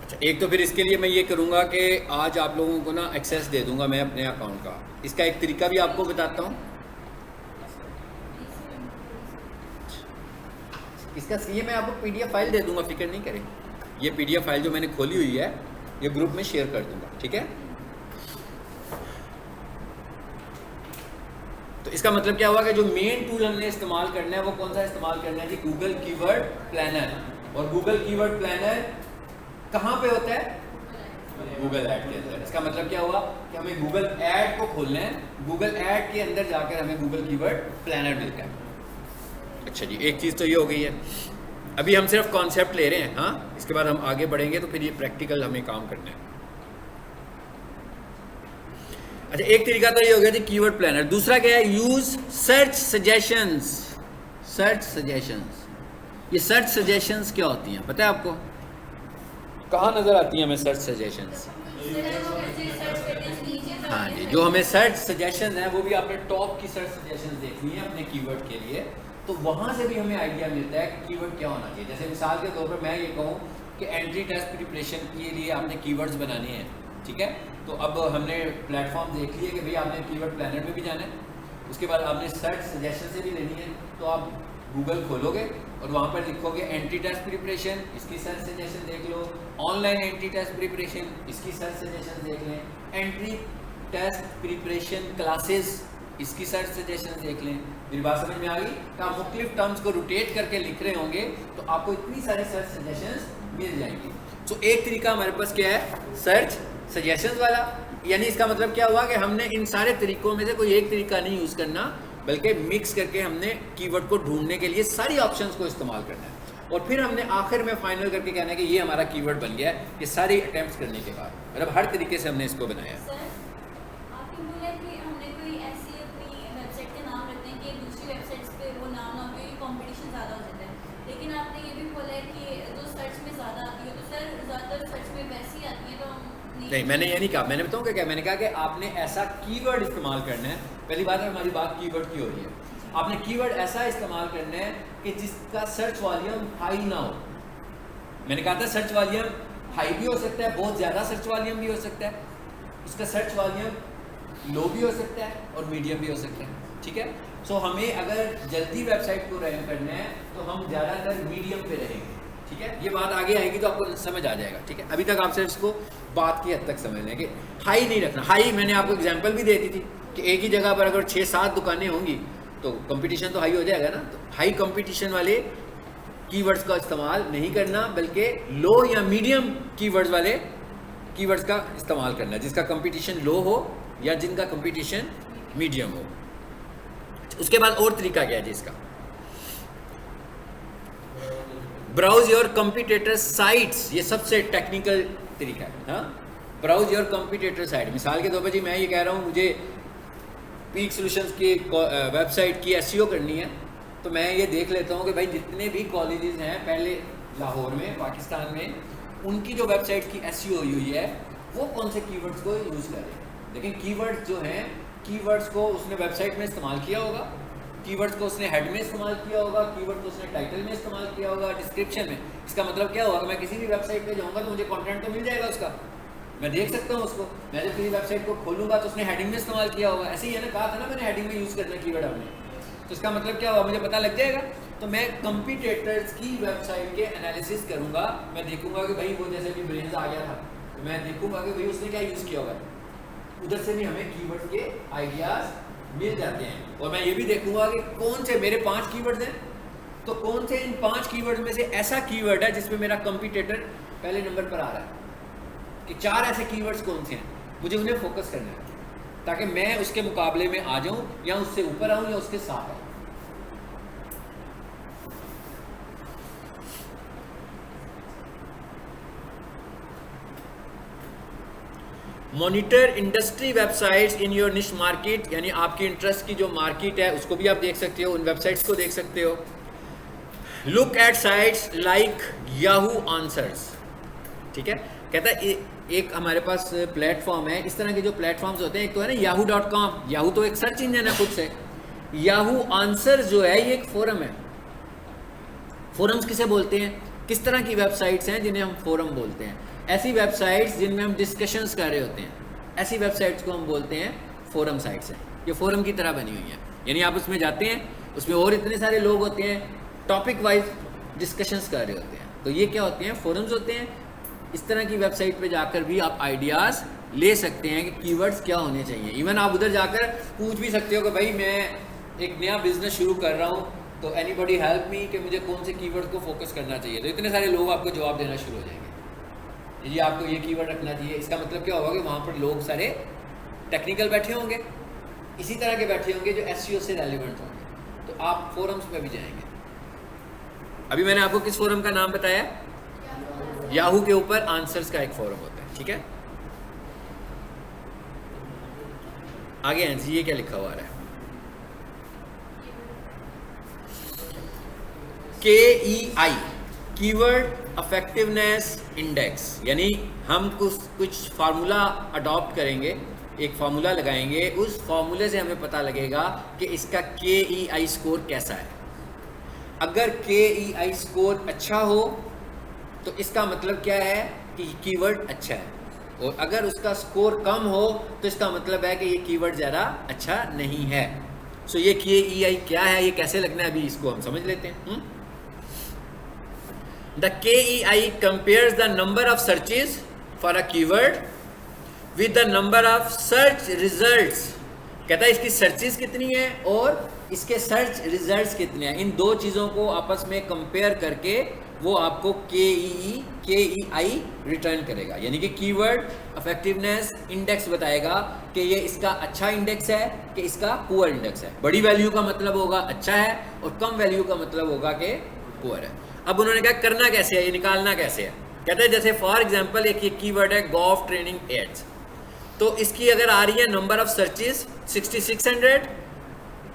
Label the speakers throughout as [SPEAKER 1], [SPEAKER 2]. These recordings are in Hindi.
[SPEAKER 1] अच्छा, एक तो फिर इसके लिए मैं ये करूँगा कि आज आप लोगों को ना एक्सेस दे दूंगा मैं अपने अकाउंट का। इसका एक तरीका भी आपको बताता हूँ। इसका ये मैं आपको पीडीएफ फाइल दे दूंगा, फिक्र नहीं करें। ये पीडीएफ फाइल जो मैंने खोली हुई है ये ग्रुप में शेयर कर दूंगा, ठीक है। तो इसका मतलब क्या हुआ कि जो मेन टूल हमने इस्तेमाल करना है वो कौन सा इस्तेमाल करना है जी? Google keyword planner. और गूगल कीवर्ड प्लानर कहाँ पे होता है? गूगल ऐड के अंदर। इसका मतलब क्या हुआ कि हमें गूगल ऐड को खोलना है, गूगल ऐड के अंदर जाकर हमें गूगल कीवर्ड प्लानर मिलता है। अच्छा जी, एक चीज़ तो ये हो गई है। अभी हम सिर्फ कॉन्सेप्ट ले रहे हैं, हाँ, इसके बाद हम आगे बढ़ेंगे तो फिर ये प्रैक्टिकल हमें काम करना है। अच्छा, एक तरीका तो ये हो गया जी कीवर्ड प्लानर। दूसरा क्या है? Use search suggestions. Search suggestions, ये सर्च सजेशंस क्या होती हैं पता है आपको? कहाँ नजर आती हैं हमें सर्च सजेशंस? हाँ जी, जो हमें सर्च सजेशन है वो भी आपने टॉप की सर्च सजेशन देखनी है अपने कीवर्ड के लिए, तो वहाँ से भी हमें आइडिया मिलता है कि कीवर्ड क्या होना चाहिए। जैसे मिसाल के तौर पर मैं ये कहूँ कि एंट्री टेस्ट प्रिपरेशन के लिए आपने कीवर्ड्स बनाने हैं, ठीक है। तो अब हमने प्लेटफॉर्म देख लिया कि भाई आपने कीवर्ड प्लानर में भी जाना है, उसके बाद आपने सर्च सजेशन से भी लेनी है। तो आप गूगल खोलोगे और वहाँ पर लिखोगे एंट्री टेस्ट प्रिपरेशन, इसकी सर्च सजेशन देख लो। ऑनलाइन एंट्री टेस्ट प्रिपरेशन, इसकी सर्च सजेशन देख लें। एंट्री टेस्ट प्रिपरेशन क्लासेस, इसकी सर्च सजेशन देख लें। मेरी बात समझ में आ गई? तो आप मुख्तलिफ टर्म्स को रोटेट करके लिख रहे होंगे तो आपको इतनी सारी सर्च सजेशंस मिल जाएंगी। तो एक तरीका हमारे पास क्या है? सर्च सजेशंस वाला। यानी इसका मतलब क्या हुआ कि हमने इन सारे तरीकों में से कोई एक तरीका नहीं यूज़ करना, बल्कि मिक्स करके हमने कीवर्ड को ढूंढने के लिए सारी ऑप्शंस को इस्तेमाल करना है। और फिर हमने आखिर में फाइनल करके कहना है कि ये हमारा कीवर्ड बन गया है। ये सारी अटेम्प्ट्स करने के बाद मतलब हर तरीके से हमने इसको बनाया है। नहीं, मैंने ये नहीं कहा। मैंने बताऊँ क्या, मैंने कहा कि आपने ऐसा कीवर्ड इस्तेमाल करना है। पहली बात है, हमारी बात कीवर्ड की हो रही है। आपने कीवर्ड ऐसा इस्तेमाल करना है कि जिसका सर्च वॉल्यूम हाई ना हो। मैंने कहा था सर्च वॉल्यूम हाई भी हो सकता है, बहुत ज़्यादा सर्च वॉल्यूम भी हो सकता है, उसका सर्च वॉल्यूम लो भी हो सकता है और मीडियम भी हो सकता है, ठीक है। सो हमें अगर जल्दी वेबसाइट को रैंक करना है तो हम ज़्यादातर मीडियम पे रहेंगे, ठीक है। ये बात आगे आएगी तो आपको समझ आ जाएगा, ठीक है। अभी तक आप सिर्फ इसको बात की हद तक समझ लें कि हाई नहीं रखना। हाई मैंने आपको एग्जांपल भी दे दी थी कि एक ही जगह पर अगर 6-7 दुकानें होंगी तो कंपटीशन तो हाई हो जाएगा ना। तो हाई कंपटीशन वाले कीवर्ड्स का इस्तेमाल नहीं करना, बल्कि लो या मीडियम कीवर्ड्स वाले कीवर्ड्स का इस्तेमाल करना, जिसका कंपटीशन लो हो या जिनका कंपटीशन मीडियम हो। उसके बाद और तरीका क्या है जी इसका? ब्राउज योर कंपटीटर साइट्स, ये सबसे टेक्निकल तरीका है। हाँ, ब्राउज योर कंपटीटर साइट। मिसाल के तौर पर जी मैं ये कह रहा हूँ मुझे पीक सॉल्यूशंस की वेबसाइट की एसईओ करनी है, तो मैं ये देख लेता हूँ कि भाई जितने भी कॉलेजेस हैं पहले लाहौर में, पाकिस्तान में, उनकी जो वेबसाइट की एसईओ हुई है वो कौन से कीवर्ड्स को यूज़ कर रहे हैं। लेकिन कीवर्ड्स जो हैं, कीवर्ड्स को उसने वेबसाइट में इस्तेमाल किया होगा, कीवर्ड्स को उसने हेड में इस्तेमाल किया होगा, कीवर्ड को उसने टाइटल में इस्तेमाल किया होगा, डिस्क्रिप्शन में। इसका मतलब क्या होगा? मैं किसी भी वेबसाइट पे जाऊँगा तो मुझे कंटेंट तो मिल जाएगा उसका, मैं देख सकता हूँ उसको। मैं जब किसी वेबसाइट को खोलूँगा तो उसने हेडिंग में इस्तेमाल किया होगा। ऐसे ही है ना, कहा था ना मैंने हेडिंग में यूज़ करना कीवर्ड आपने, तो इसका मतलब क्या होगा? मुझे पता लग जाएगा। तो मैं कंपटीटर्स की वेबसाइट के एनालिसिस करूँगा, मैं देखूँगा कि भाई वो जैसे भी ब्रेन्स आ गया था, तो मैं देखूँगा कि भाई उसने क्या यूज़ किया होगा। उधर से भी हमें कीवर्ड के आइडियाज़ मिल जाते हैं। और मैं ये भी देखूंगा कि कौन से मेरे 5 कीवर्ड्स हैं, तो कौन से इन 5 कीवर्ड में से ऐसा कीवर्ड है जिसमें मेरा कंपटीटर पहले नंबर पर आ रहा है, कि 4 ऐसे कीवर्ड्स कौन से हैं, मुझे उन्हें फोकस करना है ताकि मैं उसके मुकाबले में आ जाऊं या उससे ऊपर आऊं या उसके साथ आऊं। Monitor industry websites in your निश मार्केट, यानी आपकी इंटरेस्ट की जो मार्केट है उसको भी आप देख सकते हो, उन वेबसाइट्स को देख सकते हो। Look at sites like Yahoo answers, ठीक है। कहता है एक हमारे पास प्लेटफॉर्म है, इस तरह के जो प्लेटफॉर्म्स होते हैं, एक तो है ना yahoo.com, याहू तो एक सर्च इंजन है खुद से। याहू आंसर जो है ये एक फोरम है। फोरम्स किसे बोलते हैं? किस तरह की वेबसाइट्स हैं जिन्हें हम फोरम बोलते हैं? ऐसी वेबसाइट्स जिनमें हम डिस्कशंस कर रहे होते हैं, ऐसी वेबसाइट्स को हम बोलते हैं फोरम साइट्स हैं। ये फोरम की तरह बनी हुई हैं, यानी आप उसमें जाते हैं, उसमें और इतने सारे लोग होते हैं, टॉपिक वाइज डिस्कशंस कर रहे होते हैं, तो ये क्या होते हैं? फोरम्स होते हैं। इस तरह की वेबसाइट पे जाकर भी आप आइडियाज़ ले सकते हैं कि कीवर्ड्स क्या होने चाहिए। इवन आप उधर जाकर पूछ भी सकते हो कि भाई मैं एक नया बिजनेस शुरू कर रहा हूँ, तो एनीबॉडी हेल्प मी कि मुझे कौन से कीवर्ड को फोकस करना चाहिए। तो इतने सारे लोग आपको जवाब देना शुरू हो जाएंगे, जी आपको ये कीवर्ड रखना चाहिए। इसका मतलब क्या होगा कि वहाँ पर लोग सारे टेक्निकल बैठे होंगे, इसी तरह के बैठे होंगे जो एसईओ से रेलिवेंट होंगे। तो आप फोरम्स पे भी जाएंगे। अभी मैंने आपको किस फोरम का नाम बताया? याहू के ऊपर आंसर्स का एक फोरम होता है, ठीक है। आगे आंसर ये क्या लिखा हुआ है? KEI कीवर्ड इफेक्टिवनेस इंडेक्स, यानी हम कुछ फार्मूला अडॉप्ट करेंगे, एक फार्मूला लगाएंगे, उस फार्मूले से हमें पता लगेगा कि इसका KEI स्कोर कैसा है। अगर KEI स्कोर अच्छा हो तो इसका मतलब क्या है कि कीवर्ड अच्छा है, और अगर उसका स्कोर कम हो तो इसका मतलब है कि ये कीवर्ड ज़्यादा अच्छा नहीं है। सो ये KEI क्या है, ये कैसे लगना है, अभी इसको हम समझ लेते हैं। The KEI compares the number of searches for a keyword with the number of search results। कहता है इसकी सर्चेस कितनी है और इसके सर्च रिजल्ट्स कितने हैं, इन दो चीज़ों को आपस में कंपेयर करके वो आपको KEI रिटर्न करेगा, यानी कि कीवर्ड इफेक्टिवनेस इंडेक्स बताएगा कि ये इसका अच्छा इंडेक्स है कि इसका पुअर इंडेक्स है। बड़ी वैल्यू का मतलब होगा अच्छा है और कम वैल्यू का मतलब होगा कि पुअर है। अब उन्होंने कहा करना कैसे है, ये निकालना कैसे है। कहते हैं जैसे फॉर एग्जांपल एक ये कीवर्ड है गोल्फ ट्रेनिंग एड्स, तो इसकी अगर आ रही है नंबर ऑफ सर्चेस 6600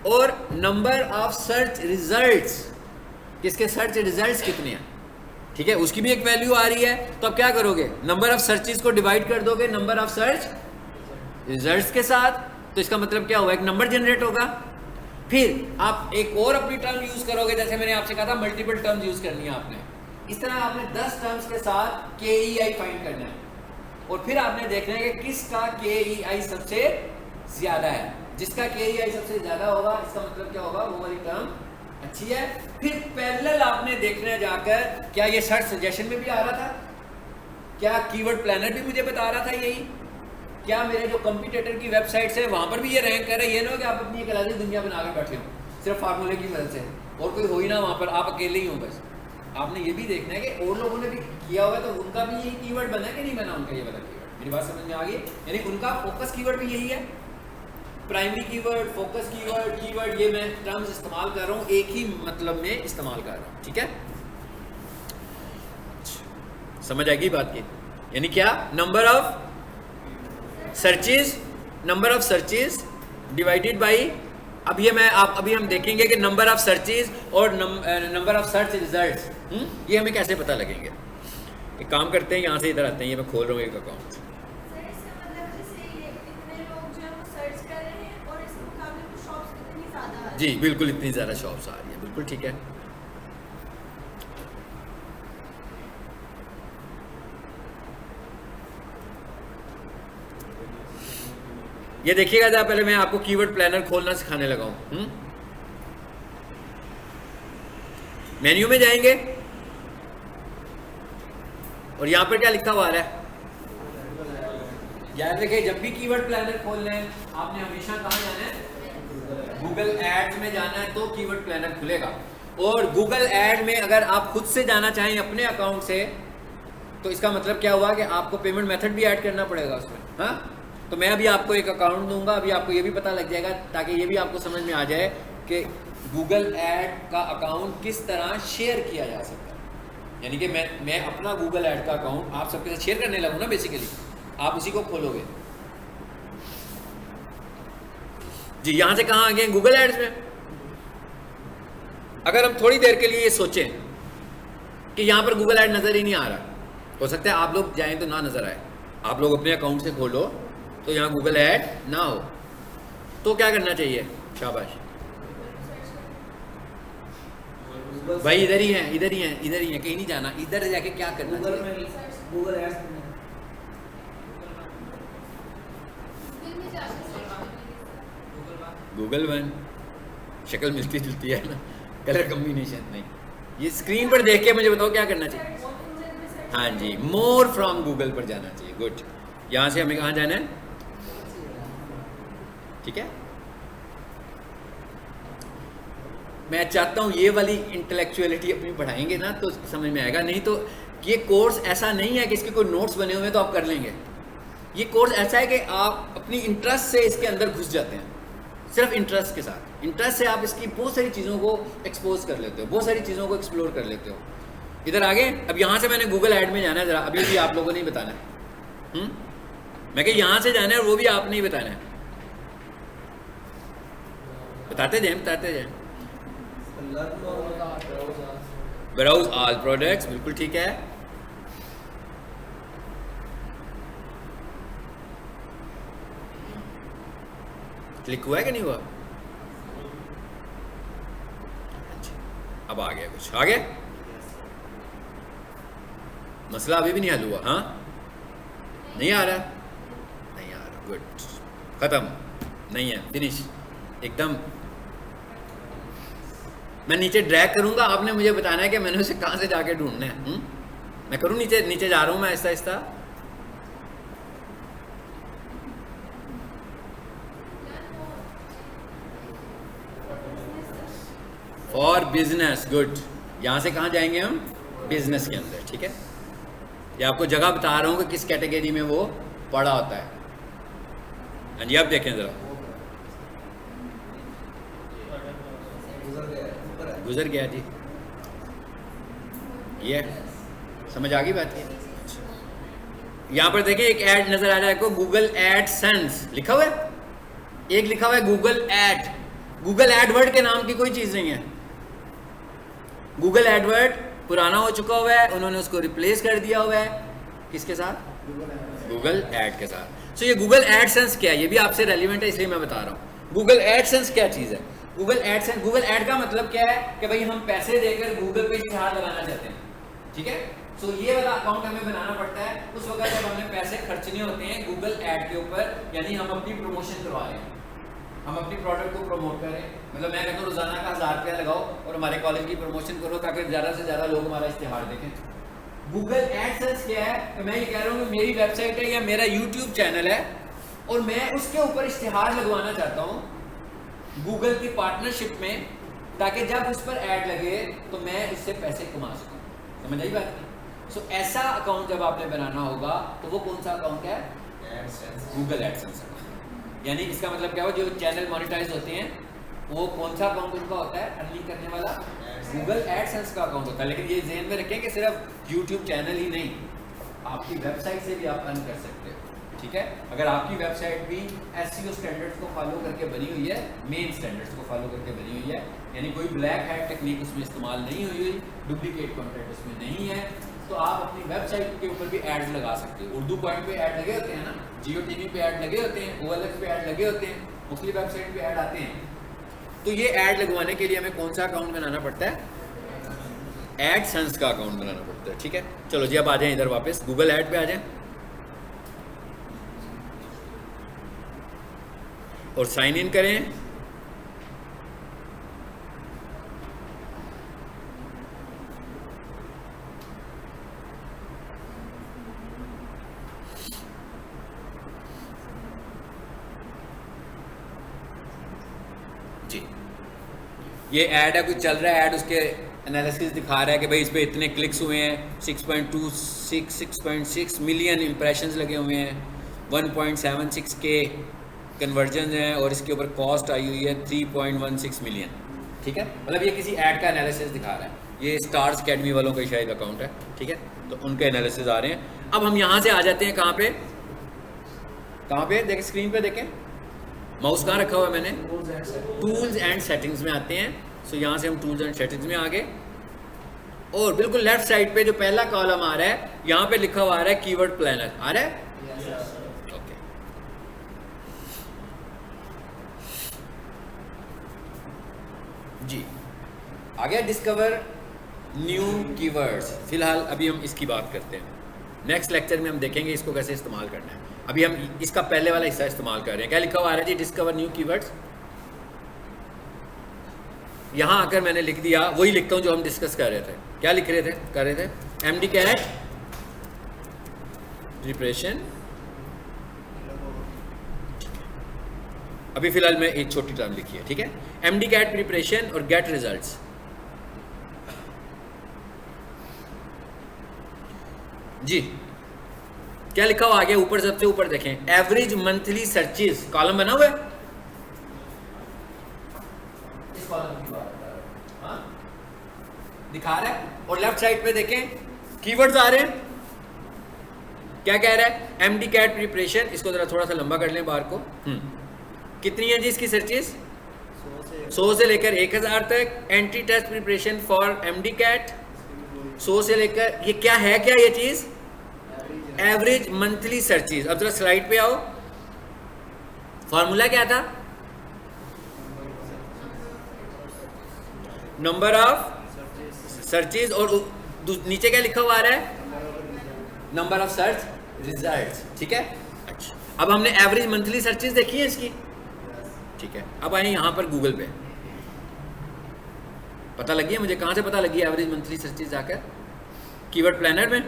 [SPEAKER 1] और नंबर ऑफ सर्च रिजल्ट्स, किसके सर्च रिजल्ट्स कितने हैं, ठीक है, उसकी भी एक वैल्यू आ रही है। तो अब क्या करोगे, नंबर ऑफ सर्चेस को डिवाइड कर दोगे नंबर ऑफ सर्च रिजल्ट्स के साथ, तो इसका मतलब क्या होगा, एक नंबर जनरेट होगा। फिर आप एक और अपनी टर्म यूज करोगे, जैसे मैंने आपसे कहा था मल्टीपल टर्म्स यूज करनी है आपने, इस तरह आपने 10 टर्म्स के साथ KEI फाइंड करना है, और फिर आपने देखना है कि किसका KEI सबसे ज्यादा है। जिसका KEI सबसे ज्यादा होगा इसका मतलब क्या होगा, वो वाली टर्म अच्छी है। फिर पैरेलल आपने देखना है जाकर क्या ये सर्च सजेशन में भी आ रहा था, क्या कीवर्ड प्लानर भी मुझे बता रहा था यही, क्या मेरे जो कंपटीटर की वेबसाइट्स है वहां पर भी ये रैंक कर रहे हैं। ये ना हो कि आप अपनी एक अलग दुनिया बनाकर बैठे हो सिर्फ फार्मूले की मदद से, और कोई हो ही ना वहां पर, आप अकेले ही हो बस। आपने ये भी देखना है कि और लोगों ने भी किया हुआ है तो उनका भी यही कीवर्ड बना है कि नहीं बना उनका ये वाला कीवर्ड। मेरी बात समझ में आ गई, यानी उनका फोकस कीवर्ड भी यही है, प्राइमरी कीवर्ड, फोकस कीवर्ड, ये मैं टर्म्स इस्तेमाल कर रहा हूँ, एक ही मतलब में इस्तेमाल कर रहा हूँ, ठीक है। समझ आएगी बात की, यानी क्या, number of searches divided by, अब ये अभी हम देखेंगे कि नंबर ऑफ सर्चेस और नंबर ऑफ सर्च रिजल्ट्स, ये हमें कैसे पता लगेंगे। एक काम करते हैं, यहाँ से इधर आते हैं, ये मैं खोल रहा हूँ एक अकाउंट। जी बिल्कुल, इतनी ज़्यादा शॉप्स आ रही है, बिल्कुल ठीक है। ये देखिएगा जरा, पहले मैं आपको कीवर्ड प्लानर खोलना सिखाने लगा हूं। मेन्यू में जाएंगे और यहां पर क्या लिखा हुआ आ रहा है, याद रखिए जब भी कीवर्ड प्लानर खोलना है आपने हमेशा कहां जाना है, गूगल एड्स में जाना है, तो कीवर्ड प्लानर खुलेगा। और गूगल एड में अगर आप खुद से जाना चाहें अपने अकाउंट से, तो इसका मतलब क्या हुआ कि आपको पेमेंट मेथड भी ऐड करना पड़ेगा उसमें। हाँ, तो मैं अभी आपको एक अकाउंट दूंगा, अभी आपको ये भी पता लग जाएगा, ताकि ये भी आपको समझ में आ जाए कि गूगल ऐड का अकाउंट किस तरह शेयर किया जा सकता है। यानी कि मैं अपना गूगल ऐड का अकाउंट आप सबके साथ शेयर करने लगूँ ना, बेसिकली आप उसी को खोलोगे। जी यहाँ से कहाँ आ गए, गूगल एड्स में। अगर हम थोड़ी देर के लिए ये सोचें कि यहाँ पर गूगल ऐड नज़र ही नहीं आ रहा, हो सकता है आप लोग जाएं तो ना नज़र आए, आप लोग अपने अकाउंट से खोलो तो यहाँ गूगल ऐड ना हो, तो क्या करना चाहिए, शाबाश, भाई इधर ही है, इधर ही है, इधर ही है, कहीं नहीं जाना। इधर जाके क्या करना चाहिए?
[SPEAKER 2] गूगल एड्स
[SPEAKER 1] गूगल वन शक्ल मिलती जुलती है ना, कलर कम्बिनेशन नहीं। ये स्क्रीन पर देख के मुझे बताओ क्या करना चाहिए? हाँ जी, मोर फ्रॉम गूगल पर जाना चाहिए। गुड। यहाँ से हमें कहाँ जाना है? ठीक है, मैं चाहता हूँ ये वाली इंटेलेक्चुअलिटी अपनी पढ़ाएंगे ना तो समझ में आएगा। नहीं तो ये कोर्स ऐसा नहीं है कि इसके कोई नोट्स बने हुए हैं तो आप कर लेंगे। ये कोर्स ऐसा है कि आप अपनी इंटरेस्ट से इसके अंदर घुस जाते हैं, सिर्फ इंटरेस्ट के साथ। इंटरेस्ट से आप इसकी बहुत सारी चीज़ों को एक्सपोज कर लेते हो, बहुत सारी चीज़ों को एक्सप्लोर कर लेते हो। इधर आगे, अब यहाँ से मैंने गूगल ऐड में जाना है, ज़रा अभी भी आप लोगों ने ही बताना है। मैं कह यहाँ से जाना है और वो भी आपने ही बताना है। बताते जाए, बताते जाए। ब्राउज ऑल प्रोडक्ट्स, बिल्कुल ठीक है। क्लिक हुआ है कि नहीं हुआ? अब आ गया कुछ, आ गया। मसला अभी भी नहीं हल हुआ? हाँ, नहीं आ रहा, नहीं आ रहा। गुड, खत्म नहीं है, फिनिश एकदम। मैं नीचे ड्रैग करूंगा, आपने मुझे बताना है कि मैंने उसे कहां से जाके ढूंढना है। मैं करूं नीचे, नीचे जा रहा हूं मैं Aahista Aahista. For business, good. यहां से कहां जाएंगे हम? बिजनेस के अंदर, ठीक है। ये आपको जगह बता रहा हूं कि किस कैटेगरी में वो पड़ा होता है। हाँ जी, अब देखें जरा, गुजर गया जी। ये समझ आ गई बात की? यहाँ पर देखिए एक ऐड नजर आ रहा है आपको, गूगल एडसेंस लिखा हुआ है। एक लिखा हुआ है गूगल एड। गूगल एडवर्ड के नाम की कोई चीज नहीं है। गूगल एडवर्ड पुराना हो चुका हुआ है, उन्होंने उसको रिप्लेस कर दिया हुआ है किसके साथ? गूगल एड के साथ। सो ये गूगल एडसेंस क्या है, ये भी आपसे रेलिवेंट है इसलिए मैं बता रहा हूँ। गूगल एडसेंस क्या चीज है? गूगल एडसेंस, गूगल एड का मतलब क्या है कि भाई हम पैसे देकर गूगल पे इश्तिहार लगाना चाहते हैं, ठीक है। सो ये वाला अकाउंट हमें बनाना पड़ता है उस वक्त जब हमें पैसे खर्चने होते हैं गूगल एड के ऊपर, यानी हम अपनी प्रमोशन करवा रहे हैं, हम अपनी प्रोडक्ट को प्रमोट करें। मतलब मैं कहता हूँ रोजाना का 1000 रुपया लगाओ और हमारे कॉलेज की प्रमोशन करो ताकि ज़्यादा से ज़्यादा लोग हमारा इश्तिहार देखें। गूगल एडसेंस क्या है? तो मैं ये कह रहा हूँ कि मेरी वेबसाइट है या मेरा यूट्यूब चैनल है और मैं उसके ऊपर इश्तिहार लगवाना चाहता हूँ गूगल की पार्टनरशिप में, ताकि जब उस पर ऐड लगे तो मैं इससे पैसे कमा सकूँ। समझ आई बात? सो ऐसा अकाउंट जब आपने बनाना होगा तो वो कौन सा अकाउंट है? Google AdSense account. यानी इसका मतलब क्या हो, जो चैनल मोनेटाइज होते हैं वो कौन सा अकाउंट उनका होता है? अर्निंग करने वाला गूगल एडसेंस का अकाउंट होता है। लेकिन ये ज़हन में रखें कि सिर्फ यूट्यूब चैनल ही नहीं, आपकी वेबसाइट से भी आप अर्न कर सकते हो, ठीक है। अगर आपकी वेबसाइट भी SEO स्टैंडर्ड्स को फॉलो करके बनी हुई है, मेन स्टैंडर्ड्स को फॉलो करके बनी हुई है, यानी कोई ब्लैक हैट टेक्निक उसमें इस्तेमाल नहीं हुई हुई, डुप्लीकेट कंटेंट उसमें नहीं है, तो आप अपनी वेबसाइट के ऊपर भी एड्स लगा सकते हो। उर्दू पॉइंट पे ऐड लगे होते हैं ना, जियो टीवी पे ऐड लगे होते हैं, OLX पे ऐड लगे होते हैं, मुख्तलिफ वेबसाइट पे ऐड आते हैं। तो ये ऐड लगवाने के लिए हमें कौन सा अकाउंट बनाना पड़ता है? एडसेंस का अकाउंट बनाना पड़ता है, ठीक है। चलो जी अब आ जाएं इधर वापस, गूगल ऐड पे आ जाएं और साइन इन करें। जी ये ऐड है, कुछ चल रहा है ऐड, उसके एनालिसिस दिखा रहा है कि भाई इस पे इतने क्लिक्स हुए हैं, 6.26 मिलियन इंप्रेशंस लगे हुए हैं, 1.76 के कन्वर्जन है और इसके ऊपर कॉस्ट आई हुई है 3.16 मिलियन, ठीक है। मतलब ये किसी ऐड का एनालिसिस दिखा रहा है। ये स्टार्स अकेडमी वालों का शायद अकाउंट है, ठीक है, तो उनके एनालिसिस आ रहे हैं। अब हम यहाँ से आ जाते हैं कहाँ पे? कहाँ पे देखें, स्क्रीन पे देखें, माउस कहाँ रखा हुआ है मैंने? टूल्स एंड सेटिंग्स में आते हैं। सो यहाँ से हम टूल्स एंड सेटिंग्स में आ गए और बिल्कुल लेफ्ट साइड पे जो पहला कॉलम आ रहा है यहाँ पे लिखा हुआ आ रहा है कीवर्ड प्लानर, आ रहा है? ओके। जी आ गया डिस्कवर न्यू कीवर्ड्स। फिलहाल अभी हम इसकी बात करते हैं, नेक्स्ट लेक्चर में हम देखेंगे इसको कैसे इस्तेमाल करना है। अभी हम इसका पहले वाला हिस्सा इस्तेमाल कर रहे हैं। क्या लिखा हुआ आ रहा है जी? Discover new keywords. यहाँ आकर मैंने लिख दिया, वही लिखता हूँ जो हम डिस्कस कर रहे थे। क्या लिख रहे थे, कर रहे थे? MD-CAT preparation. अभी फिलहाल मैं एक छोटी टर्म लिखी है, ठीक है? MD-CAT प्रिपरेशन और गेट रिजल्ट्स। जी क्या लिखा हुआ आगे ऊपर, सबसे ऊपर देखें, एवरेज मंथली सर्चेस, कॉलम बना हुआ है। इस कॉलम की बात कर रहा है, हाँ? दिखा रहा है। और लेफ्ट साइड पे देखें कीवर्ड्स आ रहे हैं। क्या कह रहा है? MD-CAT preparation. इसको जरा थोड़ा सा लंबा कर लें बार को। कितनी है जी इसकी सर्चेस? 100 से लेकर 1000 तक। Entry test preparation for MD-CAT 100 से लेकर, ये क्या है, क्या ये चीज? Average monthly searches. अब जरा स्लाइड पे आओ, फॉर्मूला क्या था? नंबर ऑफ सर्चेस, और नीचे क्या लिखा हुआ आ रहा है? नंबर ऑफ सर्च रिजल्ट्स, ठीक है? अच्छा, अब हमने एवरेज मंथली सर्चेस देखी है इसकी, ठीक है? अब आए यहाँ पर गूगल पे, पता लगी है मुझे, कहाँ से पता लगी एवरेज मंथली सर्चेस? जाकर कीवर्ड प्लानर में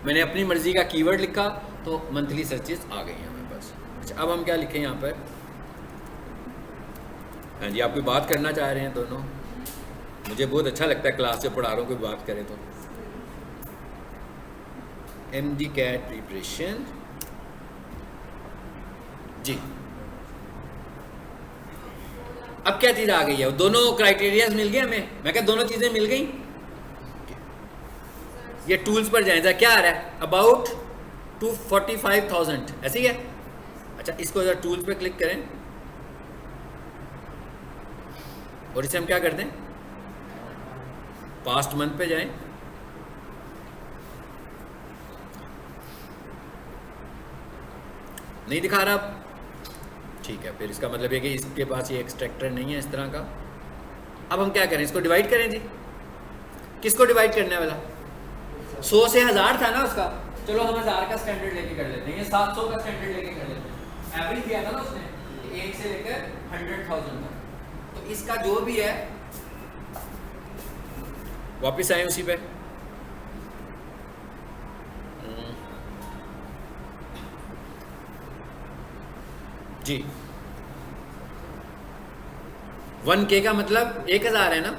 [SPEAKER 1] मैंने अपनी मर्जी का कीवर्ड लिखा तो मंथली सर्चेस आ गई हैं हमें पास। अच्छा, अब हम क्या लिखें यहाँ पर? हाँ जी, आप कोई बात करना चाह रहे हैं दोनों? मुझे बहुत अच्छा लगता है क्लास से पढ़ा रहा हूँ, कोई बात करे तो। MD-CAT प्रिपरेशन जी। अब क्या चीज़ आ गई है? दोनों क्राइटेरियाज मिल गए हमें। मैं क्या दोनों चीज़ें मिल गई? ये टूल्स पर जाएं, क्या आ रहा है? अबाउट 245,000, ऐसी है? अच्छा, इसको जरा टूल्स पे क्लिक करें और इसे हम क्या कर दें? पास्ट मंथ पे जाएं। नहीं दिखा रहा अब? ठीक है, फिर इसका मतलब है कि इसके पास ये एक्सट्रैक्टर नहीं है इस तरह का। अब हम क्या करें? इसको डिवाइड करें जी। किसको डिवाइड करने वाला? 100 से 1000 था ना उसका, चलो हम 1000 का स्टैंडर्ड लेके कर लेते हैं, 700 का स्टैंडर्ड लेके कर लेते हैं। एवरेज दिया था ना उसने 1 से लेकर 100,000 तक, तो इसका जो भी है, वापस आए उसी पे। जी 1K का मतलब 1000 है ना?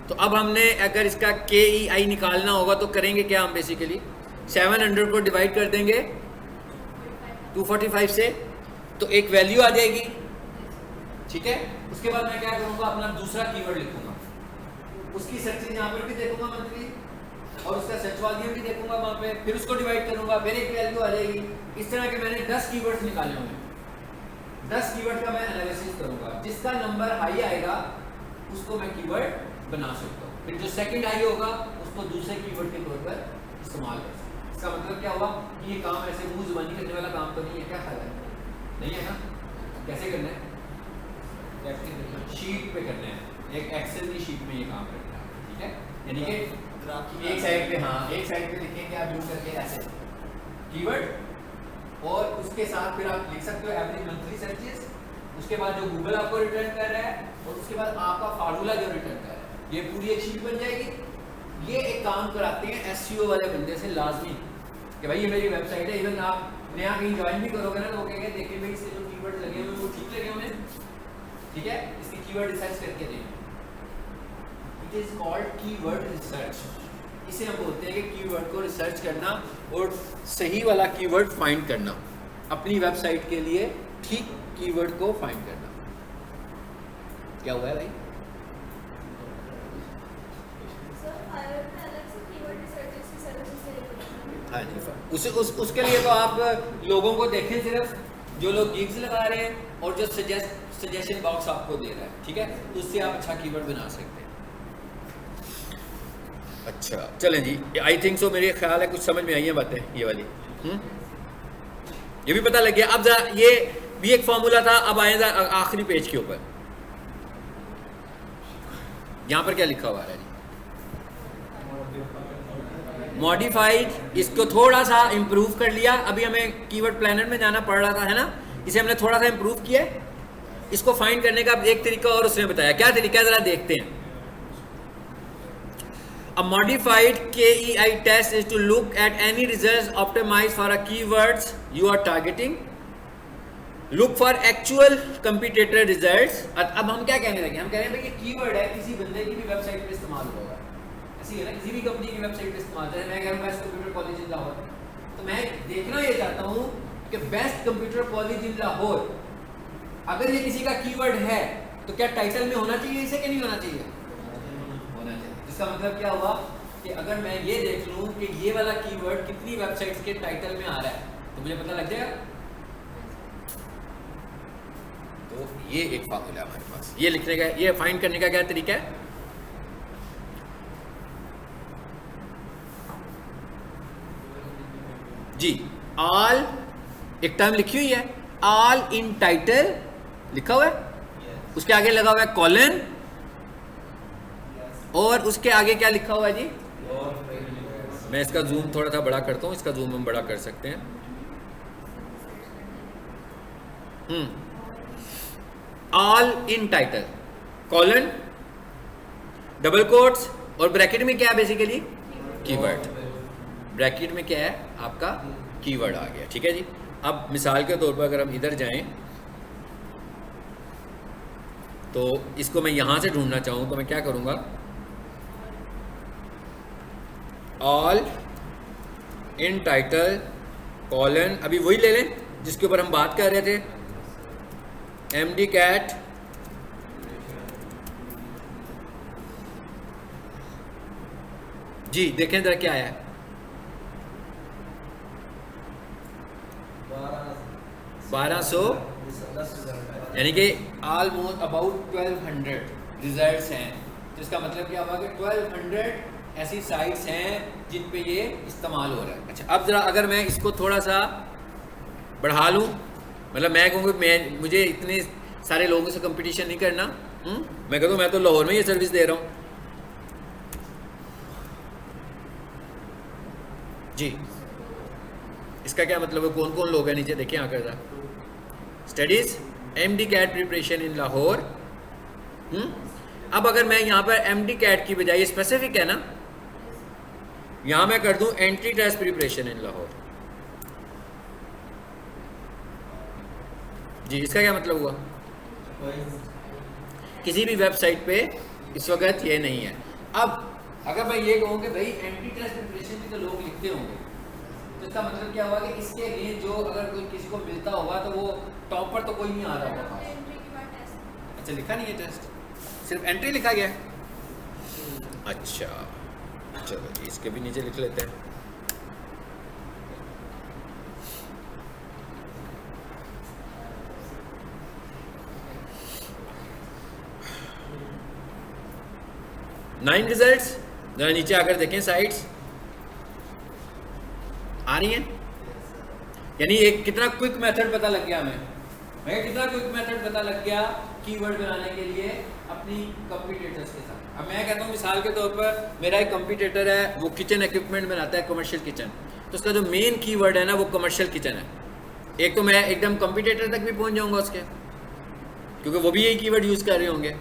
[SPEAKER 1] तो अब हमने अगर इसका KEI निकालना होगा तो करेंगे क्या हम? बेसिकली 700 को डिवाइड कर देंगे 245 से, तो एक वैल्यू आ जाएगी, ठीक है? उसके बाद मैं क्या करूंगा? अपना दूसरा कीवर्ड लिखूंगा, उसकी सर्चेज यहाँ पर भी देखूंगा मंथली, और उसका सर्च वॉल्यूम भी देखूंगा वहाँ पे, फिर उसको डिवाइड करूंगा, फिर एक वैल्यू आ जाएगी। इस तरह के मैंने 10 कीवर्ड्स निकाले होंगे। 10 कीवर्ड का मैं एनालिसिस करूंगा, जिसका नंबर हाई आएगा उसको मैं कीवर्ड बना सकता हूँ, फिर जो सेकंड हाई होगा उसको दूसरे कीवर्ड के तौर पर इस्तेमाल कर सकते हैं। इसका मतलब क्या हुआ कि ये काम ऐसे मुंह जुबानी करने वाला काम तो नहीं है। क्या ख्याल है? नहीं है ना? कैसे करना है? शीट पे करना है, एक एक्सेल की शीट में ये काम करना है, ठीक है? यानी कि एक साइड पे, हाँ एक साइड पे लिखेंगे आप यूज करके ऐसे कीवर्ड, और उसके साथ फिर आप लिख सकते हो एवरेज मंथली सर्चेस, उसके बाद जो गूगल आपको रिटर्न कर रहा है, और उसके बाद आपका फार्मूला जो रिटर्न कर रहा है, ये पूरी एक शीट बन जाएगी। ये एक काम कराते हैं SEO वाले बंदे से लाजमी कि भाई ये मेरी वेबसाइट है। इवन आप नया कहीं ज्वाइन भी करोगे ना तो वो कहेंगे देखिए भाई इसके जो कीवर्ड लगे हुए वो ठीक लगे हुए, ठीक है? इसकी कीवर्ड रिसर्च करके दें। It is called keyword research. इसे हम बोलते हैं कि कीवर्ड को रिसर्च करना और सही वाला कीवर्ड फाइंड करना, अपनी वेबसाइट के लिए ठीक कीवर्ड को फाइंड करना। क्या हुआ है भाई? हाँ जी, उसके लिए तो आप लोगों को देखें, सिर्फ जो लोग गिग्स लगा रहे हैं और जो सजेशन बॉक्स आपको दे रहा है, ठीक है? तो उससे आप अच्छा कीवर्ड बना सकते हैं। अच्छा चलें जी, आई थिंक सो, मेरे ख्याल है कुछ समझ में आई है बातें ये वाली। ये भी पता लग गया। अब जरा ये भी एक फॉर्मूला था। अब आए आखिरी पेज के ऊपर, यहाँ पर क्या लिखा हुआ है जी? मॉडिफाइड, इसको थोड़ा सा इम्प्रूव कर लिया। अभी हमें कीवर्ड प्लानर में जाना पड़ रहा था, है ना, इसे हमने थोड़ा सा इम्प्रूव किया। इसको फाइंड करने का एक तरीका और उसने बताया। क्या तरीका है, जरा देखते हैं। A modified KEI test is to look at any results optimized for a keywords you are targeting. Look for actual competitor results. अब हम क्या कहने लगे, हम कह रहे हैं भाई ये कीवर्ड है, किसी बंदे की भी वेबसाइट पे इस्तेमाल होगा, ऐसी है ना, किसी भी कंपनी की वेबसाइट पे इस्तेमाल होता है। मैं कह रहा हूँ best computer college in Lahore, तो मैं देखना ये चाहता हूँ कि best computer college in Lahore अगर ये किसी का कीवर्ड है तो क्या टाइटल में होना चाहिए इसे कि नहीं होना चाहिए? होना चाहिए। इसका मतलब क्या हुआ कि अगर मैं ये देख लूँ कि ये वाला कीवर्ड कितनी वेबसाइट्स के टाइटल में आ रहा है तो मुझे पता लग जाएगा। तो ये एक फार्मूला है हमारे पास, ये लिखने का, ये फाइंड करने का क्या तरीका है। जी, ऑल एक टर्म लिखी हुई है, ऑल इन टाइटल लिखा हुआ है, उसके आगे लगा हुआ है कॉलन, और उसके आगे क्या लिखा हुआ है जी? मैं इसका जूम थोड़ा सा बड़ा करता हूँ, इसका जूम हम बड़ा कर सकते हैं। All in title, colon, double quotes, और ब्रैकेट में क्या है बेसिकली? कीवर्ड। ब्रैकेट में क्या है आपका? कीवर्ड आ गया, ठीक है जी। अब मिसाल के तौर पर अगर हम इधर जाएं तो इसको मैं यहां से ढूंढना चाहूँ तो मैं क्या करूँगा? ऑल इन टाइटल कॉलन, अभी वही ले लें जिसके ऊपर हम बात कर रहे थे, MD कैट जी। देखें जरा क्या है, 1200, यानी कि ऑलमोस्ट अबाउट 1200 रिजल्ट्स हैं। तो इसका मतलब क्या हुआ कि 1200 ऐसी साइट्स हैं जिन पे ये इस्तेमाल हो रहा है। अच्छा, अब ज़रा अगर मैं इसको थोड़ा सा बढ़ा लूँ, मतलब मैं कहूँगा मुझे इतने सारे लोगों से कंपटीशन नहीं करना, मैं कहता हूँ मैं तो लाहौर में ये सर्विस दे रहा हूँ जी। इसका क्या मतलब है? कौन कौन लोग हैं नीचे देखिए आकर ज़रा, studies MD cat preparation in Lahore. अब अगर मैं यहाँ पर MD कैट की बजाय स्पेसिफिक है ना, यहाँ मैं कर दूँ entry test preparation in Lahore जी। इसका क्या मतलब हुआ? किसी भी वेबसाइट पे इस वक्त ये नहीं है। अब अगर मैं ये कहूँ कि भाई एंट्री टेस्ट प्रिपरेशन भी तो लोग लिखते होंगे, तो इसका मतलब क्या हुआ कि इसके लिए जो अगर कोई किसी को मिलता होगा तो वो टॉप पर तो कोई नहीं आ रहा होगा। अच्छा, लिखा नहीं है टेस्ट, सिर्फ एंट्री लिखा गया है। अच्छा चलो जी, इसके भी नीचे लिख लेते हैं। नाइन रिजल्ट्स, जरा नीचे आकर देखें, साइट्स आ रही हैं। यानी एक कितना क्विक मेथड पता लग गया हमें, कितना क्विक मेथड पता लग गया कीवर्ड बनाने के लिए अपनी कंपटीटर्स के साथ। अब मैं कहता हूँ मिसाल के तौर पर मेरा एक कंपटीटर है, वो किचन इक्विपमेंट बनाता है, कमर्शियल किचन, तो उसका जो मेन कीवर्ड है ना वो कमर्शियल किचन है। एक तो मैं एकदम कंपटीटर तक भी पहुँच जाऊँगा उसके, क्योंकि वो भी यही कीवर्ड यूज़ कर रहे होंगे।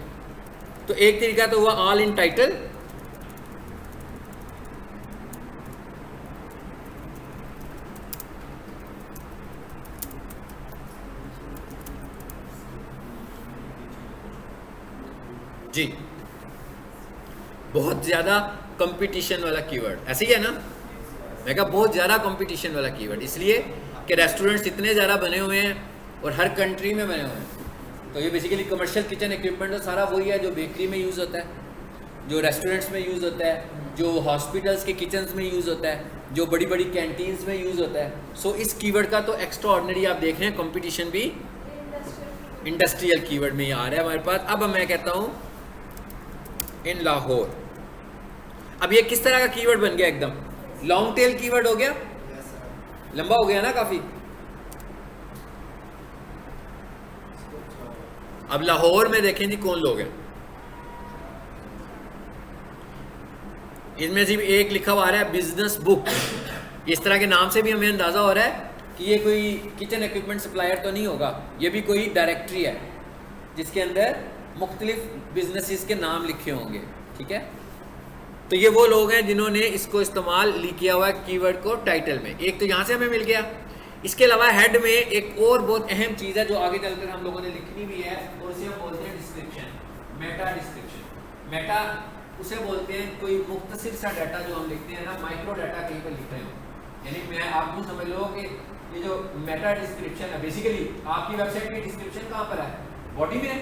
[SPEAKER 1] तो एक तरीका तो हुआ ऑल इन टाइटल, जी बहुत ज़्यादा कंपटीशन वाला कीवर्ड, ऐसे ही है ना। मैं कहा बहुत ज़्यादा कंपटीशन वाला कीवर्ड, इसलिए कि रेस्टोरेंट्स इतने ज़्यादा बने हुए हैं और हर कंट्री में बने हुए हैं। तो ये बेसिकली कमर्शियल किचन इक्विपमेंट तो सारा वही है जो बेकरी में यूज़ होता है, जो रेस्टोरेंट्स में यूज़ होता है, जो हॉस्पिटल्स के किचन्स में यूज़ होता है, जो बड़ी बड़ी कैंटीन्स में यूज़ होता है। सो इस कीवर्ड का तो एक्स्ट्रा ऑर्डिनरी आप देख रहे हैं, कंपटीशन भी इंडस्ट्रियल कीवर्ड में ही आ रहा है हमारे पास। अब मैं कहता हूँ इन लाहौर, अब ये किस तरह का कीवर्ड बन गया? एकदम लॉन्ग टेल कीवर्ड हो गया, लंबा हो गया ना काफी। अब लाहौर में देखें जी कौन लोग हैं, इसमें सिर्फ एक लिखा हुआ आ रहा है बिजनेस बुक। इस तरह के नाम से भी हमें अंदाज़ा हो रहा है कि ये कोई किचन इक्विपमेंट सप्लायर तो नहीं होगा, ये भी कोई डायरेक्टरी है जिसके अंदर मुख्तलिफ बिजनेसेस के नाम लिखे होंगे। ठीक है, तो ये वो लोग हैं जिन्होंने इसको इस्तेमाल किया हुआ है कीवर्ड को टाइटल में। एक तो यहाँ से हमें मिल गया, इसके अलावा हेड में एक और बहुत अहम चीज़ है जो आगे चलकर हम लोगों ने लिखनी भी है, और उसे हम बोलते हैं डिस्क्रिप्शन, मेटा डिस्क्रिप्शन। मेटा उसे बोलते हैं कोई मुख्तसर सा डाटा जो हम लिखते हैं ना, माइक्रो डाटा कहीं पर लिख रहे हो, यानी मैं आप यूँ समझ लो कि ये जो मेटा डिस्क्रिप्शन है बेसिकली आपकी वेबसाइट की डिस्क्रिप्शन कहाँ पर है, बॉडी में है।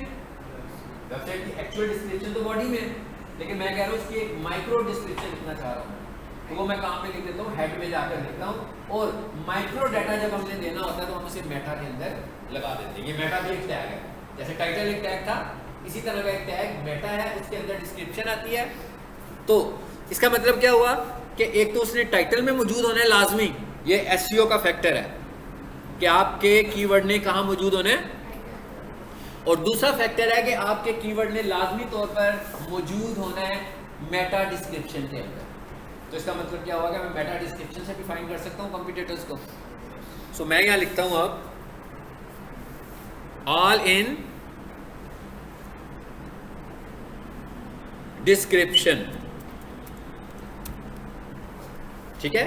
[SPEAKER 1] वेबसाइट की एक्चुअल डिस्क्रिप्शन तो बॉडी में है, लेकिन मैं कह रहा हूँ उसकी एक माइक्रो डिस्क्रिप्शन लिखना चाह रहा हूँ, तो वो मैं कहाँ पे लिख देता हूँ, हेड में जाकर लिखता हूँ। और माइक्रो डाटा जब हमने देना होता है तो हम उसे मेटा के अंदर लगा देते हैं। ये मेटा भी एक टैग है, जैसे टाइटल एक टैग था, इसी तरह का एक टैग मेटा है, उसके अंदर डिस्क्रिप्शन आती है। तो इसका मतलब क्या हुआ कि एक तो उसने टाइटल में मौजूद होना है लाजमी, ये एसईओ का फैक्टर है कि आपके कीवर्ड ने कहाँ मौजूद होना है, और दूसरा फैक्टर है कि आपके कीवर्ड ने लाजमी तौर पर मौजूद होना है मेटा डिस्क्रिप्शन के अंदर। तो इसका मतलब क्या हुआ कि मैं मेटा डिस्क्रिप्शन से भी फाइंड कर सकता हूँ कंपटीटर्स को। सो मैं यहाँ लिखता हूँ अब ऑल इन डिस्क्रिप्शन। ठीक है,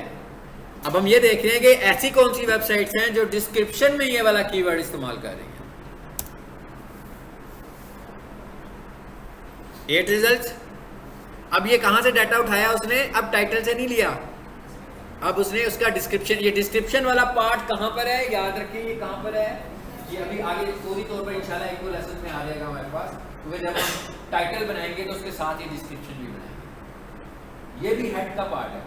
[SPEAKER 1] अब हम ये देख रहे हैं कि ऐसी कौन सी वेबसाइट्स हैं जो डिस्क्रिप्शन में ये वाला कीवर्ड इस्तेमाल कर रही हैं। 8 रिजल्ट्स। अब ये कहां से डाटा उठाया उसने, अब टाइटल से नहीं लिया, अब उसने उसका डिस्क्रिप्शन, ये डिस्क्रिप्शन वाला पार्ट कहां पर है, याद रखिए ये कहां पर है, ये अभी आगे पूरी तौर पर इंशाल्लाह एक लेसन में आ जाएगा हमारे पास, क्योंकि जब हम टाइटल बनाएंगे तो उसके साथ ही डिस्क्रिप्शन भी बनाएंगे। ये भी हेड का पार्ट है,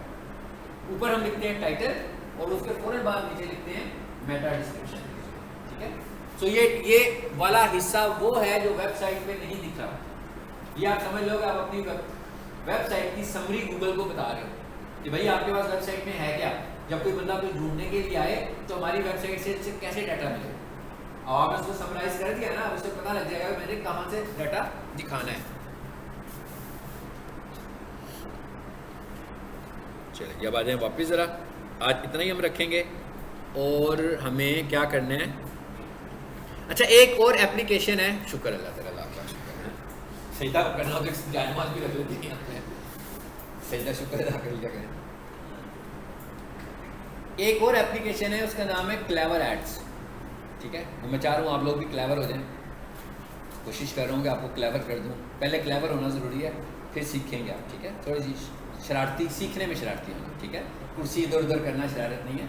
[SPEAKER 1] ऊपर हम लिखते हैं टाइटल और उसके फौरन बाद नीचे लिखते हैं मेटा डिस्क्रिप्शन। ठीक है, सो ये वाला हिस्सा वो है जो वेबसाइट पे नहीं दिख रहा। ये आप समझ लो कि आप अपनी वेबसाइट की समरी गूगल को बता रहे हो कि भाई आपके पास वेबसाइट में है क्या। जब कोई बंदा कोई ढूंढने के लिए आए तो हमारी वेबसाइट से कैसे डाटा मिले, और आपने उसको समराइज कर दिया ना, उससे पता लग जाएगा कि मैंने कहाँ से डाटा दिखाना है। चलिए अब आ जाए वापस ज़रा, आज इतना ही हम रखेंगे और हमें क्या करना है। अच्छा, एक और एप्लीकेशन है, शुक्र अल्लाह ताला का शुक्र है, सजदा करना हो तो जानमाज भी रख लेते हैं आपने, सजदा शुक्र अदा कर लिया करें। एक और एप्लीकेशन है, उसका नाम है क्लेवर एड्स। ठीक है, मैं चाह रहा हूँ आप लोग भी क्लेवर हो जाएं, कोशिश कर रहा हूँ कि आपको क्लेवर कर दूँ। पहले क्लेवर होना ज़रूरी है, फिर सीखेंगे आप। ठीक है, थोड़ी सी शरारती, सीखने में शरारती होना। ठीक है, कुर्सी इधर उधर करना शरारत नहीं है,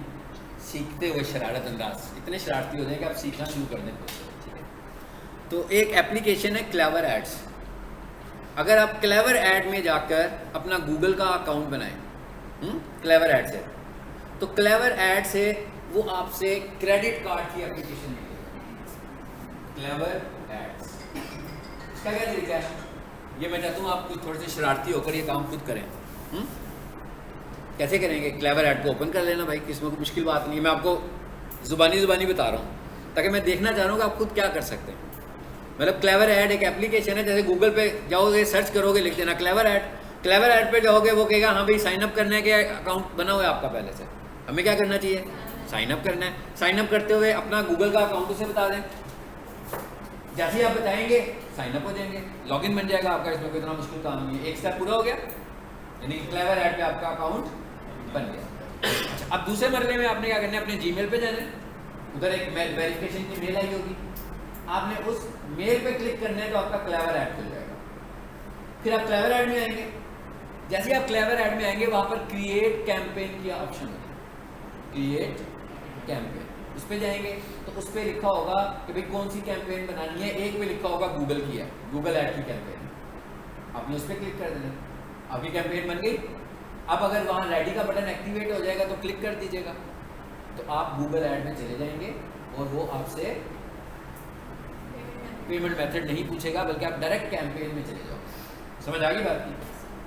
[SPEAKER 1] सीखते हुए शरारत अंदाज, इतने शरारती हो जाए कि आप सीखना शुरू कर दें। ठीक है, तो एक एप्लीकेशन है क्लेवर एड्स। अगर आप क्लेवर एड में जाकर अपना गूगल का अकाउंट बनाएं क्लेवर एड से, तो क्लेवर एड से वो आपसे क्रेडिट कार्ड की एप्लीकेशन मिलेगी। क्लेवर एड्स, इसका क्या तरीका है, ये मैं चाहता हूँ आप कुछ थोड़े से शरारती होकर ये काम खुद करें। कैसे करेंगे, क्लेवर ऐड को ओपन कर लेना भाई, किसमें कोई मुश्किल बात नहीं है, मैं आपको ज़ुबानी बता रहा हूँ ताकि मैं देखना चाह रहा हूँ कि आप खुद क्या कर सकते हैं। मतलब क्लेवर ऐड एक एप्लीकेशन है, जैसे गूगल पे जाओगे सर्च करोगे लिख देना क्लेवर ऐड, क्लेवर ऐड पे जाओगे वो कहेगा हाँ भाई साइन अप करने के अकाउंट बना हुआ है आपका पहले से, हमें क्या करना चाहिए, साइन अप करना है। साइन अप करते हुए अपना गूगल का अकाउंट उसे बता दें, जैसे ही आप बताएंगे साइन अप हो जाएंगे, लॉगिन बन जाएगा आपका, इसमें कोई इतना मुश्किल काम नहीं है, एक स्टेप पूरा हो गया, यानी क्लेवर ऐड पे आपका अकाउंट बन गया। अच्छा, अब दूसरे मरले में आपने क्या करना है, अपने जीमेल पे जाना है, उधर एक वेरिफिकेशन की मेल आई होगी, आपने उस मेल पे क्लिक करना है तो आपका क्लेवर ऐड खुल जाएगा। फिर आप क्लेवर ऐड में आएंगे, जैसे ही आप क्लेवर ऐड में आएंगे वहां पर क्रिएट कैंपेन की ऑप्शन होगी, क्रिएट कैंपेन, उस पर जाएंगे तो उस पर लिखा होगा कि भाई कौन सी कैंपेन बनानी है। एक पे लिखा होगा गूगल की है, गूगल ऐड की कैंपेन, आपने उस पर क्लिक कर देना, आपकी कैंपेन बन गई। अब अगर वहाँ रेडी का बटन एक्टिवेट हो जाएगा तो क्लिक कर दीजिएगा, तो आप गूगल ऐड में चले जाएंगे और वो आपसे पेमेंट मेथड नहीं पूछेगा, बल्कि आप डायरेक्ट कैंपेन में चले जाओगे। समझ आ गई बात की?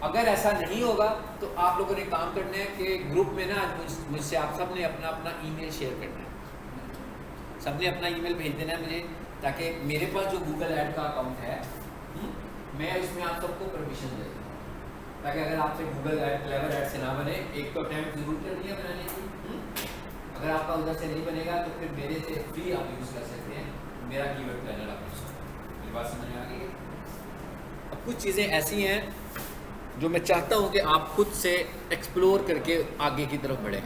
[SPEAKER 1] अगर ऐसा नहीं होगा तो आप लोगों ने काम करना है कि ग्रुप में ना आज मुझसे आप सब ने अपना अपना ईमेल शेयर करना है, सबने अपना ईमेल भेज देना है मुझे, ताकि मेरे पास जो गूगल ऐड का अकाउंट है मैं इसमें आप सबको परमिशन दे दूँ। ताकि अगर आपसे गूगल ऐड क्लेवर ऐड से ना बने, एक तो अटैम्प्ट जरूर करनी है बनाने की। अगर आपका उधर से नहीं बनेगा तो फिर मेरे से फ्री आप यूज़ कर सकते हैं, मेरा कीवर्ड प्लानर आप यूज़ करें। मेरी बात समझ में आ गई है? अब कुछ चीज़ें ऐसी हैं जो मैं चाहता हूँ कि आप खुद से एक्सप्लोर करके आगे की तरफ बढ़ें।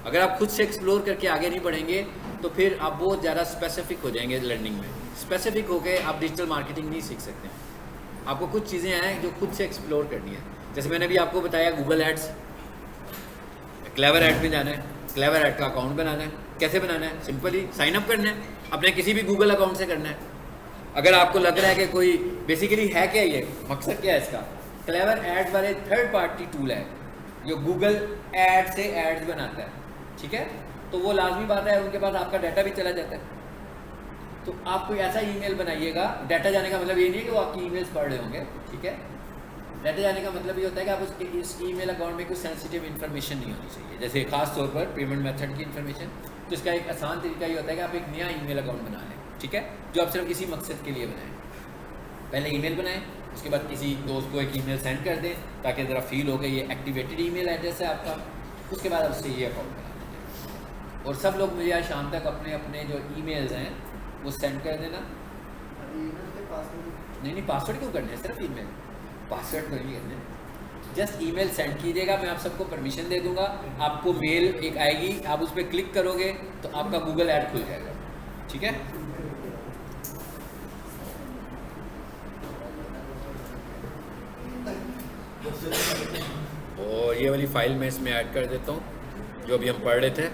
[SPEAKER 1] अगर आप खुद से एक्सप्लोर करके आगे नहीं बढ़ेंगे तो फिर आप बहुत ज़्यादा स्पेसिफिक हो जाएंगे लर्निंग में। स्पेसिफिक होकर आप डिजिटल मार्केटिंग नहीं सीख सकते। आपको कुछ चीज़ें हैं जो खुद से एक्सप्लोर करनी है। जैसे मैंने भी आपको बताया गूगल एड्स, क्लेवर ऐड में जाना है, क्लेवर ऐड का अकाउंट बनाना है। कैसे बनाना है? सिंपली साइन अप करना है, अपने किसी भी गूगल अकाउंट से करना है। अगर आपको लग रहा है कि कोई बेसिकली है क्या, ये मकसद क्या है इसका, क्लेवर ऐड वाले थर्ड पार्टी टूल है जो गूगल ऐड से एड्स बनाता है, ठीक है? तो वो लाजमी बात है, उनके पास आपका डाटा भी चला जाता है। तो आप कोई ऐसा ईमेल बनाइएगा, डाटा जाने का मतलब ये नहीं है कि वो आपकी ईमेल्स पढ़ रहे होंगे, ठीक है? डाटा जाने का मतलब ये होता है कि आप उसके इस ईमेल अकाउंट में कुछ सेंसिटिव इन्फॉर्मेशन नहीं होनी चाहिए, जैसे खास तौर पर पेमेंट मेथड की इन्फॉर्मेशन। तो इसका एक आसान तरीका ये होता है कि आप एक नया ईमेल अकाउंट बना लें, ठीक है, जो आप सिर्फ किसी मकसद के लिए बनाएं। पहले ईमेल बनाएं, उसके बाद किसी दोस्त को एक ईमेल सेंड कर दें ताकि ज़रा फील हो कि ये एक्टिवेटेड ईमेल एड्रेस है आपका। उसके बाद उससे ये अकाउंट बना लीजिए। और सब लोग मुझे आज शाम तक अपने अपने जो ईमेल्स हैं वो सेंड कर देना। नहीं, पासवर्ड क्यों करना है? सिर्फ ईमेल, पासवर्ड तो नहीं करना है। जस्ट ईमेल सेंड कीजिएगा, मैं आप सबको परमिशन दे दूंगा। आपको मेल एक आएगी, आप उस पर क्लिक करोगे तो आपका गूगल ऐड खुल जाएगा, ठीक है? और ये वाली फाइल मैं इसमें ऐड कर देता हूँ जो अभी हम पढ़ रहे थे।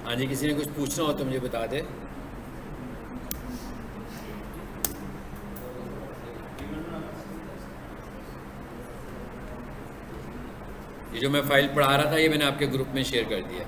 [SPEAKER 1] हाँ जी, किसी ने कुछ पूछना हो तो मुझे बता दे। ये जो मैं फाइल पढ़ा रहा था ये मैंने आपके ग्रुप में शेयर कर दिया।